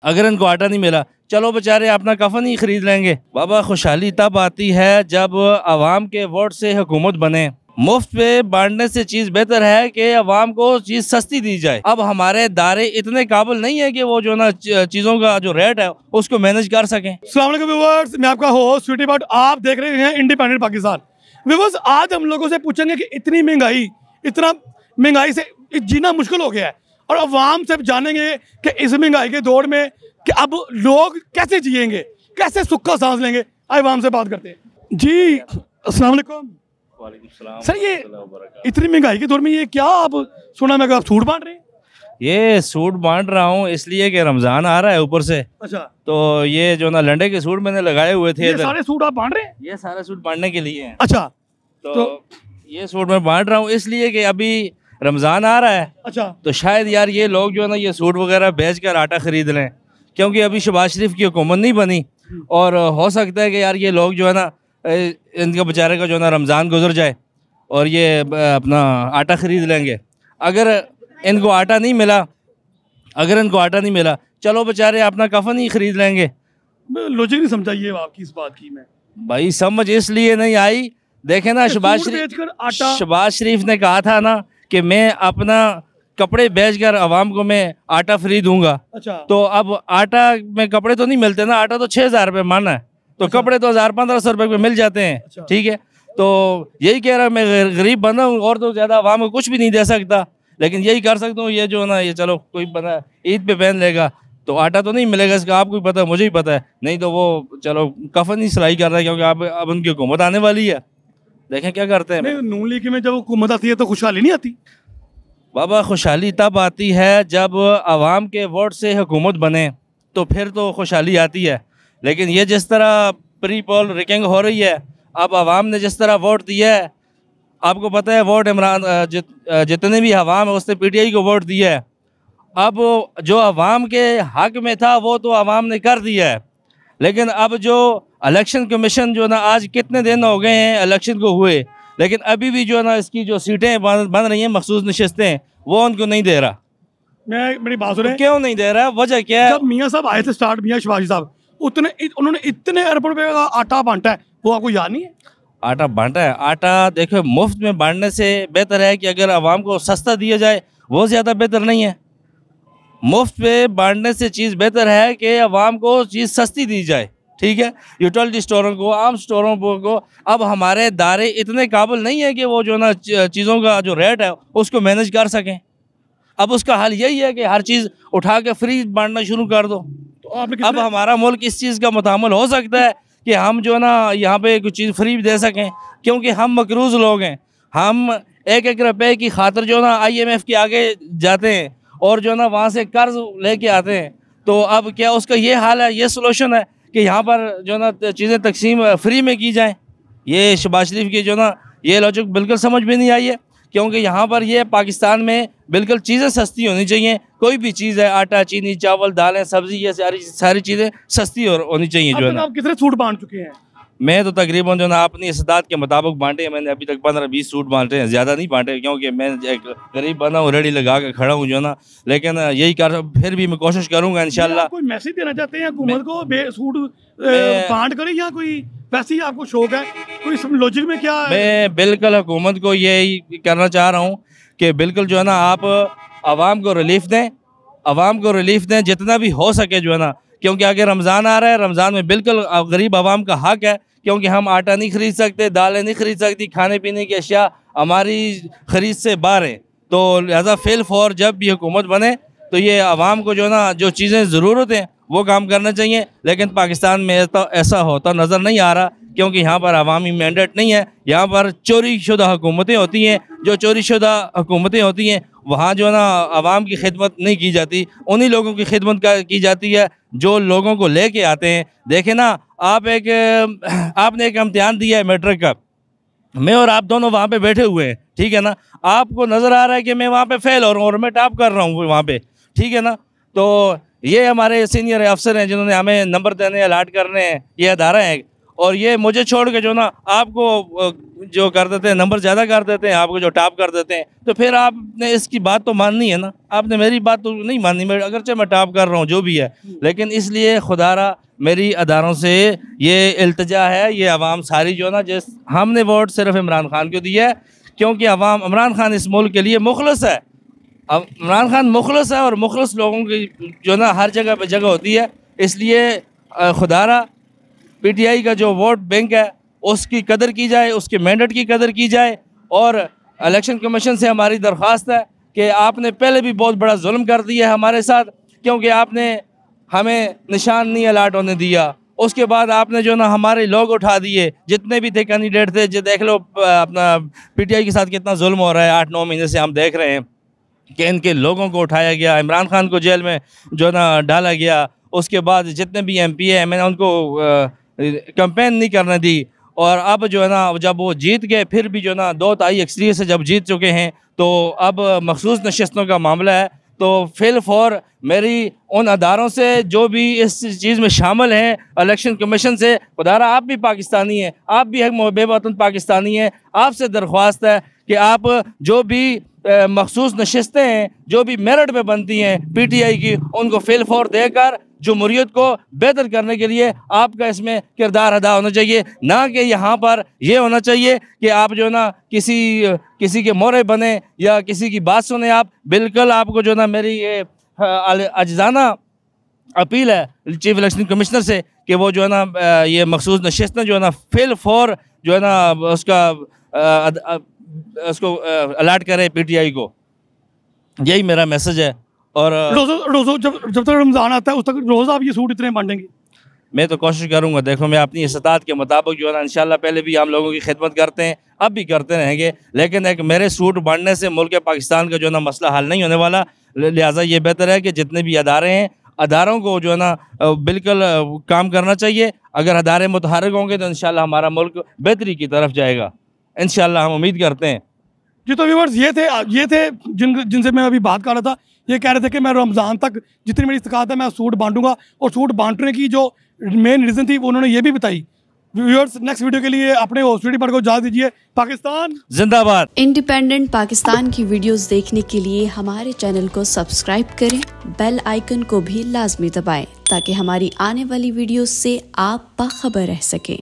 अगर इनको आटा नहीं मिला, चलो बेचारे अपना कफन ही खरीद लेंगे। बाबा खुशहाली तब आती है जब आवाम के वोट से हुकूमत बने। मुफ्त पे बांटने से चीज़ बेहतर है कि अवाम को चीज़ सस्ती दी जाए। अब हमारे दारे इतने काबिल नहीं है कि वो जो ना चीज़ों का जो रेट है उसको मैनेज कर सकें। अस्सलाम वालेकुम व्यूअर्स, मैं आपका होस्ट स्वीटी बट, आप देख रहे हैं इंडिपेंडेंट पाकिस्तान। व्यूअर्स, आज हम लोगों से पूछेंगे कि इतनी महंगाई से जीना मुश्किल हो गया है, और अवाम से जानेंगे कि इस महंगाई के दौर में कि अब लोग कैसे जिएंगे, कैसे सुक्का सांस लेंगे। आइए अवाम से बात करते हैं। जी अस्सलाम वालेकुम। सर, ये इतनी महंगाई के दौर में ये क्या, आप सुना मैं आप सूट बांट रहे हैं? ये सूट बांट रहा हूँ इसलिए कि रमज़ान आ रहा है ऊपर से। अच्छा, तो ये जो ना लंडे के सूट मैंने लगाए हुए थे, ये सारे सूट आप बांट रहे हैं? ये सारे सूट बांटने के लिए हैं। अच्छा, तो ये सूट मैं बांट रहा हूँ इसलिए कि अभी रमज़ान आ रहा है। अच्छा, तो शायद यार ये लोग जो है ना ये सूट वगैरह बेच कर आटा ख़रीद लें, क्योंकि अभी शहबाज शरीफ की हुकूमत नहीं बनी, और हो सकता है कि यार ये लोग जो है ना इनका बेचारे का जो है ना रमज़ान गुजर जाए और ये अपना आटा ख़रीद लेंगे। अगर इनको आटा नहीं मिला, चलो बेचारे अपना कफन ही खरीद लेंगे। लॉजिक नहीं समझा ये आपकी इस बात की। मैं भाई समझ इसलिए नहीं आई, देखे ना शहबाज शरीफ ने कहा था ना कि मैं अपना कपड़े बेचकर आवाम को मैं आटा फ्री दूंगा। अच्छा, तो अब आटा में कपड़े तो नहीं मिलते ना, आटा तो 6,000 रुपये माना है, तो अच्छा, कपड़े तो 1,000-1,500 रुपये में मिल जाते हैं। अच्छा, ठीक है, तो यही कह रहा मैं गरीब बंदा हूँ और तो ज़्यादा आवाम को कुछ भी नहीं दे सकता, लेकिन यही कर सकता हूँ। ये जो है ना ये चलो कोई बंदा ईद पे पहन लेगा तो आटा तो नहीं मिलेगा इसका, आपको भी पता है, मुझे ही पता है, नहीं तो वो चलो कफन ही सिलाई कर रहा है, क्योंकि अब उनकी हुकूमत आने वाली है। देखें क्या करते हैं। नून लीग में जब हुकूमत आती है तो खुशहाली नहीं आती? बाबा खुशहाली तब आती है जब आवाम के वोट से हुकूमत बने, तो फिर तो खुशहाली आती है। लेकिन ये जिस तरह प्री पोल रिगिंग हो रही है, अब आवाम ने जिस तरह वोट दिया है, आपको पता है वोट इमरान जितने भी आवाम है उसने पीटीआई को वोट दिया है। अब जो आवाम के हक में था वो तो आवाम ने कर दिया है, लेकिन अब जो इलेक्शन कमीशन जो ना आज कितने दिन हो गए हैं इलेक्शन को हुए, लेकिन अभी भी जो है ना इसकी जो सीटें बन रही हैं मखसूस नशस्तें, वो उनको नहीं दे रहा। मेरी बात सुने, क्यों नहीं दे रहा, वजह क्या है? जब मियाँ साहब आए थे स्टार्ट, मियाँ शहबाज साहब, उन्होंने इतने अरब रुपए का आटा बांटा है, वो आपको याद नहीं है? आटा बांटा है, आटा देखो मुफ्त में बांटने से बेहतर है कि अगर आवाम को सस्ता दिया जाए, वो ज़्यादा बेहतर नहीं है। मुफ्त पे बांटने से चीज़ बेहतर है कि आवाम को चीज़ सस्ती दी जाए। ठीक है, यूटिलिटी स्टोरों को, आम स्टोरों को, अब हमारे दारे इतने काबिल नहीं है कि वो जो ना चीज़ों का जो रेट है उसको मैनेज कर सकें। अब उसका हल यही है कि हर चीज़ उठा के फ्री बांटना शुरू कर दो। तो अब हमारा मुल्क इस चीज़ का मुतामल हो सकता है कि हम जो ना यहाँ पे कुछ चीज़ फ्री दे सकें, क्योंकि हम मकरूज़ लोग हैं। हम एक रुपए की खातिर जो ना IMF के आगे जाते हैं और जो ना वहाँ से कर्ज लेके आते हैं। तो अब क्या उसका ये हाल है, ये सोल्यूशन है कि यहाँ पर जो ना चीज़ें तकसीम फ्री में की जाएं? ये शहबाज शरीफ की जो ना ये लॉजिक बिल्कुल समझ में नहीं आई है, क्योंकि यहाँ पर ये पाकिस्तान में बिल्कुल चीज़ें सस्ती होनी चाहिए। कोई भी चीज़ है, आटा, चीनी, चावल, दालें, सब्जी, ये सारी चीज़ें सस्ती होनी चाहिए। जो है ना, आप कितने सूट बांट चुके हैं? मैं तो तकरीबन जो ना अपनी इस्तात के मुताबिक बांटे हैं। मैंने अभी तक 15-20 सूट बांटे हैं, ज़्यादा नहीं बांटे, क्योंकि मैं एक गरीब बंदा हूँ, रेडी लगा के खड़ा हूँ जो ना। लेकिन यही कर, फिर भी मैं कोशिश करूँगा इंशाल्लाह। कोई मैसेज देना चाहते हैं हुकूमत को, सूट बांट करें, या कोई वैसे ही आपको शौक है? कोई लॉजिक में क्या है? मैं बिल्कुल हुकूमत को यही करना चाह रहा हूँ कि बिल्कुल जो है ना आप आवाम को रिलीफ दें जितना भी हो सके जो है ना, क्योंकि अगर रमज़ान आ रहा है, रमज़ान में बिल्कुल गरीब आवाम का हक है, क्योंकि हम आटा नहीं ख़रीद सकते, दालें नहीं ख़रीद सकती, खाने पीने की अशिया हमारी ख़रीद से बाहर है। तो लिहाजा फेल फॉर जब भी हुकूमत बने तो ये आवाम को जो ना जो चीज़ें ज़रूरत हैं वो काम करना चाहिए। लेकिन पाकिस्तान में ऐसा होता नज़र नहीं आ रहा, क्योंकि यहाँ पर अवामी मैंडेट नहीं है। यहाँ पर चोरी शुदा हुकूमतें होती हैं। जो चोरी शुदा हुकूमतें होती हैं वहाँ जो ना आवाम की खिदमत नहीं की जाती, उन्हीं लोगों की खिदमत की जाती है जो लोगों को लेके आते हैं। देखें ना, आपने एक इम्तिहान दिया है मैट्रिक का, मैं और आप दोनों वहाँ पे बैठे हुए हैं, ठीक है ना। आपको नज़र आ रहा है कि मैं वहाँ पे फेल हो रहा हूँ और मैं टॉप कर रहा हूँ वहाँ पे, ठीक है ना। तो ये हमारे सीनियर अफसर हैं जिन्होंने हमें नंबर देने, अलाट करने हैं, ये अदारा है। और ये मुझे छोड़ के जो ना आपको जो कर देते हैं, नंबर ज़्यादा कर देते हैं, आपको जो टॉप कर देते हैं, तो फिर आपने इसकी बात तो माननी है ना। आपने मेरी बात तो नहीं माननी, मैं अगरचे मैं टॉप कर रहा हूँ जो भी है, लेकिन इसलिए खुदारा मेरी अदारों से ये इल्तिजा है, ये अवाम सारी जो ना, जिस हमने वोट सिर्फ इमरान खान को दिया है क्योंकि अवाम, इमरान खान इस मुल्क के लिए मुखलस है। अब इमरान खान मुखलस है और मुखलस लोगों की जो ना हर जगह पे जगह होती है, इसलिए खुदारा PTI का जो वोट बैंक है उसकी कदर की जाए, उसके मैंडेट की कदर की जाए। और इलेक्शन कमीशन से हमारी दरख्वास्त है कि आपने पहले भी बहुत बड़ा जुल्म कर दिया है हमारे साथ, क्योंकि आपने हमें निशान नहीं अलाट होने दिया। उसके बाद आपने जो ना हमारे लोग उठा दिए, जितने भी थे कैंडिडेट थे, जो देख लो अपना PTI के साथ कितना जुल्म हो रहा है। 8-9 महीने से हम देख रहे हैं कि इनके लोगों को उठाया गया, इमरान खान को जेल में जो ना डाला गया। उसके बाद जितने भी MP हैं मैंने उनको कैंपेन नहीं करने दी। और अब जो है ना, जब वो जीत गए, फिर भी जो ना 2-3 अक्सरियत से जब जीत चुके हैं, तो अब मखसूस नशस्तों का मामला है। तो फिल फॉर मेरी उन अदारों से जो भी इस चीज़ में शामिल हैं, इलेक्शन कमीशन से, खुदारा आप भी पाकिस्तानी हैं, आप भी एक मुहब्बे वतन पाकिस्तानी हैं, आपसे दरख्वास्त है कि आप जो भी मखसूस नशस्तें हैं, जो भी मेरिट पे बनती हैं PTI की, उनको फिल फॉर देकर जमहूरियत को बेहतर करने के लिए आपका इसमें किरदार अदा होना चाहिए। ना कि यहाँ पर ये होना चाहिए कि आप जो ना किसी के मोहरे बने या किसी की बात सुने आप। बिल्कुल आपको जो ना मेरी ये अजाना अपील है चीफ इलेक्शन कमिश्नर से कि वो जो है ना ये मखसूस नशस्तें जो है ना फिल फॉर जो है ना उसको अलर्ट करे PTI को। यही मेरा मैसेज है। और रोज़ो जब तक रमज़ान आता है उस तक रोज़ आप ये सूट इतने बांटेंगे? मैं तो कोशिश करूँगा। देखो, मैं अपनी इस्तात के मुताबिक जो है ना इंशाल्लाह, पहले भी हम लोगों की खिदमत करते हैं, अब भी करते रहेंगे, लेकिन एक मेरे सूट बांटने से मुल्क पाकिस्तान का जो है ना मसला हल नहीं होने वाला। लिहाजा ये बेहतर है कि जितने भी अदारे हैं, अदारों को जो है ना बिल्कुल काम करना चाहिए। अगर अदारे मुतहर्रिक होंगे तो इंशाल्लाह हमारा मुल्क बेहतरी की तरफ जाएगा, इंशाल्लाह हम उम्मीद करते हैं। जी, तो व्यूअर्स ये थे जिनसे मैं अभी बात कर रहा था। ये कह रहे थे कि मैं रमज़ान तक जितनी मेरी इस्तिकात है मैं सूट बांटूंगा, और सूट बांटने की जो मेन रीज़न थी वो उन्होंने ये भी बताई। व्यूअर्स, नेक्स्ट वीडियो के लिए अपने हॉस्पिटल पर को इजाज़त दीजिए। पाकिस्तान जिंदाबाद। इंडिपेंडेंट पाकिस्तान की वीडियोस देखने के लिए हमारे चैनल को सब्सक्राइब करें, बेल आइकन को भी लाजमी दबाएं ताकि हमारी आने वाली वीडियोस से आप बाखबर रह सकें।